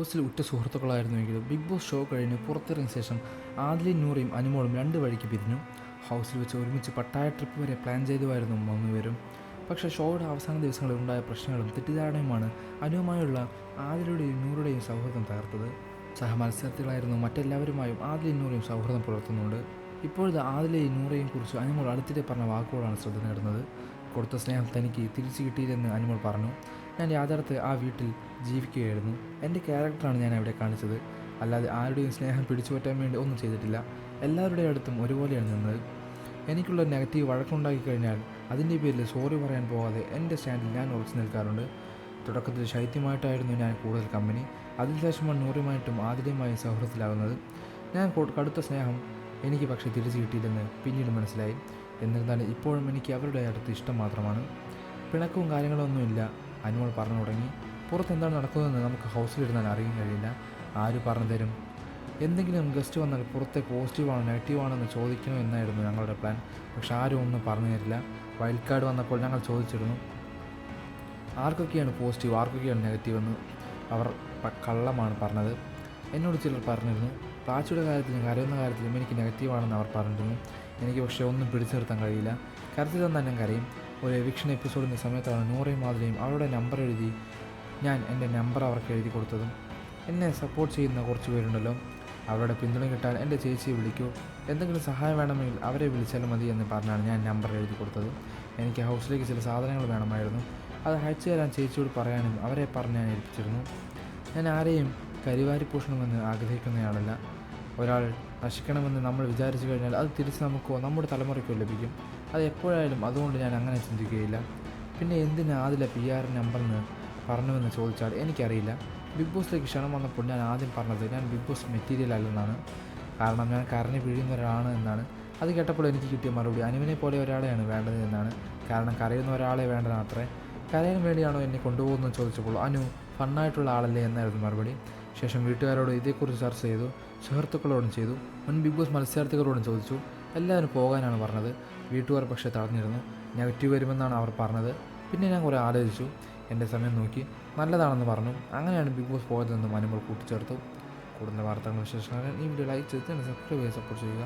ബോസിൽ ഉറ്റ സുഹൃത്തുക്കളായിരുന്നുവെങ്കിലും big boss show കഴിഞ്ഞ് പുറത്തിറങ്ങിയ ശേഷം ആദിലയും നൂറയും അനുമോളും രണ്ട് വഴിക്ക് പിരിഞ്ഞു. ഹൗസിൽ വെച്ച് ഒരുമിച്ച് പട്ടായ ട്രിപ്പ് വരെ പ്ലാൻ ചെയ്തുമായിരുന്നു മൂന്നുപേരും. പക്ഷേ ഷോയുടെ അവസാന ദിവസങ്ങളിൽ ഉണ്ടായ പ്രശ്നങ്ങളും തെറ്റിദ്ധാരണയുമാണ് അനുവുമായുള്ള ആദിലയുടെയും നൂറുടെയും സൗഹൃദം തകർത്തത്. സഹമത്സരാർത്ഥികളായിരുന്നു മറ്റെല്ലാവരുമായും ആദിലയും നൂറയും സൗഹൃദം പുലർത്തുന്നുണ്ട്. ഇപ്പോഴത്തെ ആദിലയും നൂറയും കുറിച്ച് അനുമോൾ അടുത്തിടെ പറഞ്ഞ വാക്കുകളാണ് ശ്രദ്ധ നേടുന്നത്. കൊടുത്ത സ്നേഹം തനിക്ക് തിരിച്ചു കിട്ടിയില്ലെന്ന് അനുമോൾ പറഞ്ഞു. ഞാൻ യാഥാർത്ഥ്യത്തിൽ ആ വീട്ടിൽ ജീവിക്കുകയായിരുന്നു. എൻ്റെ ക്യാരക്ടറാണ് ഞാൻ അവിടെ കാണിച്ചത്. അല്ലാതെ ആരുടെയും സ്നേഹം പിടിച്ചു പറ്റാൻ വേണ്ടി ഒന്നും ചെയ്തിട്ടില്ല. എല്ലാവരുടെയും അടുത്തും ഒരുപോലെയാണ് നിന്നത്. എനിക്കുള്ള നെഗറ്റീവ് വഴക്കുണ്ടാക്കി കഴിഞ്ഞാൽ അതിൻ്റെ പേരിൽ സോറി പറയാൻ പോകാതെ എൻ്റെ സ്റ്റാൻഡിൽ ഞാൻ ഉറച്ചു നിൽക്കാറുണ്ട്. തുടക്കത്തിൽ ശൈത്യമായിട്ടായിരുന്നു ഞാൻ കൂടുതൽ കമ്പനി. അതിനുശേഷമാണ് നൂറുമായിട്ടും ആദിലയുമായും സൗഹൃദത്തിലാകുന്നത്. ഞാൻ കടുത്ത സ്നേഹം എനിക്ക് പക്ഷേ തിരിച്ചു കിട്ടിയില്ലെന്ന് പിന്നീട് മനസ്സിലായി. എന്നിരുന്നാലും ഇപ്പോഴും എനിക്ക് അവരുടെ അടുത്ത് ഇഷ്ടം മാത്രമാണ്. പിണക്കവും കാര്യങ്ങളൊന്നുമില്ല. അനുമോൾ പറഞ്ഞു തുടങ്ങി. പുറത്ത് എന്താണ് നടക്കുന്നതെന്ന് നമുക്ക് ഹൗസിലിരുന്നാൽ അറിയാൻ കഴിയില്ല. ആര് പറഞ്ഞു തരും? എന്തെങ്കിലും ഗസ്റ്റ് വന്നാൽ പുറത്തെ പോസിറ്റീവാണോ നെഗറ്റീവാണോ എന്ന് ചോദിക്കണോ എന്നായിരുന്നു ഞങ്ങളുടെ പ്ലാൻ. പക്ഷെ ആരും ഒന്നും പറഞ്ഞു തരില്ല. വൈൽഡ് കാർഡ് വന്നപ്പോൾ ഞങ്ങൾ ചോദിച്ചിരുന്നു ആർക്കൊക്കെയാണ് പോസിറ്റീവ് ആർക്കൊക്കെയാണ് നെഗറ്റീവ് എന്ന്. അവർ കള്ളമാണ് പറഞ്ഞത്. എന്നോട് ചിലർ പറഞ്ഞിരുന്നു പ്ലാച്ചിയുടെ കാര്യത്തിലും കരയുന്ന കാര്യത്തിലും എനിക്ക് നെഗറ്റീവാണെന്ന് അവർ പറഞ്ഞിരുന്നു. എനിക്ക് പക്ഷേ ഒന്നും പിടിച്ചു നിർത്താൻ കഴിയില്ല. കരത്തിൽ തന്നെ ഞാൻ കരയും. ഒരു എവിക്ഷൻ എപ്പിസോഡിൻ്റെ സമയത്താണ് നൂറയും മാതിരിയും അവരുടെ നമ്പർ എഴുതി ഞാൻ എൻ്റെ നമ്പർ അവർക്ക് എഴുതി കൊടുത്തതും. എന്നെ സപ്പോർട്ട് ചെയ്യുന്ന കുറച്ച് പേരുണ്ടല്ലോ, അവരുടെ പിന്തുണ കിട്ടാൻ എൻ്റെ ചേച്ചിയെ വിളിക്കൂ, എന്തെങ്കിലും സഹായം വേണമെങ്കിൽ അവരെ വിളിച്ചാൽ മതി എന്ന് പറഞ്ഞാണ് ഞാൻ നമ്പർ എഴുതി കൊടുത്തത്. എനിക്ക് ഹൗസിലേക്ക് ചില സാധനങ്ങൾ വേണമായിരുന്നു. അത് അയച്ചു തരാൻ ചേച്ചിയോട് പറയാനും അവരെ പറഞ്ഞ് ഞാൻ ഏൽപ്പിച്ചിരുന്നു. ഞാൻ ആരെയും കരിവാരി പൂഷണമെന്ന് ആഗ്രഹിക്കുന്നയാളല്ല. ഒരാൾ നശിക്കണമെന്ന് നമ്മൾ വിചാരിച്ചു കഴിഞ്ഞാൽ അത് തിരിച്ച് നമുക്കോ നമ്മുടെ തലമുറയ്ക്കോ ലഭിക്കും. അത് എപ്പോഴായാലും. അതുകൊണ്ട് ഞാൻ അങ്ങനെ ചിന്തിക്കുകയില്ല. പിന്നെ എന്തിന് ആദില PR നമ്പറെന്ന് പറഞ്ഞുവെന്ന് ചോദിച്ചാൽ എനിക്കറിയില്ല. ബിഗ് ബോസിലേക്ക് ക്ഷണം വന്നപ്പോൾ ഞാൻ ആദ്യം പറഞ്ഞത് ഞാൻ ബിഗ് ബോസ് മെറ്റീരിയൽ അല്ലെന്നാണ്. കാരണം ഞാൻ കരഞ്ഞ് പിഴിയുന്ന ഒരാളാണ് എന്നാണ്. അത് കേട്ടപ്പോൾ എനിക്ക് കിട്ടിയ മറുപടി അനുവിനെ പോലെ ഒരാളെയാണ് വേണ്ടത് എന്നാണ്. കാരണം കരയുന്ന ഒരാളെ വേണ്ടതാണത്രേ. കരയാൻ വേണ്ടിയാണോ എന്നെ കൊണ്ടുപോകുന്നതെന്ന് ചോദിച്ചപ്പോൾ അനു ഫണ്ണായിട്ടുള്ള ആളല്ലേ എന്നായിരുന്നു മറുപടി. ശേഷം വീട്ടുകാരോട് ഇതേക്കുറിച്ച് ചർച്ച ചെയ്തു, സുഹൃത്തുക്കളോടും ചെയ്തു, മുൻ ബിഗ് ബോസ് മത്സരാർത്ഥികളോടും ചോദിച്ചു. എല്ലാവരും പോകാനാണ് പറഞ്ഞത്. വീട്ടുകാർ പക്ഷേ തടഞ്ഞിരുന്നു. നെഗറ്റീവ് വരുമെന്നാണ് അവർ പറഞ്ഞത്. പിന്നെ ഞാൻ കുറേ ആലോചിച്ചു. എൻ്റെ സമയം നോക്കി നല്ലതാണെന്ന് പറഞ്ഞു. അങ്ങനെയാണ് ബിഗ് ബോസ് പോയതെന്നും അനുമോൾ കൂട്ടിച്ചേർത്തു. കൂടുതൽ വാർത്തകളും വിശേഷങ്ങളും ഈ വീഡിയോ ലൈക്ക് ചെയ്ത് സബ്സ്ക്രൈബ് ചെയ്ത് സപ്പോർട്ട് ചെയ്യുക.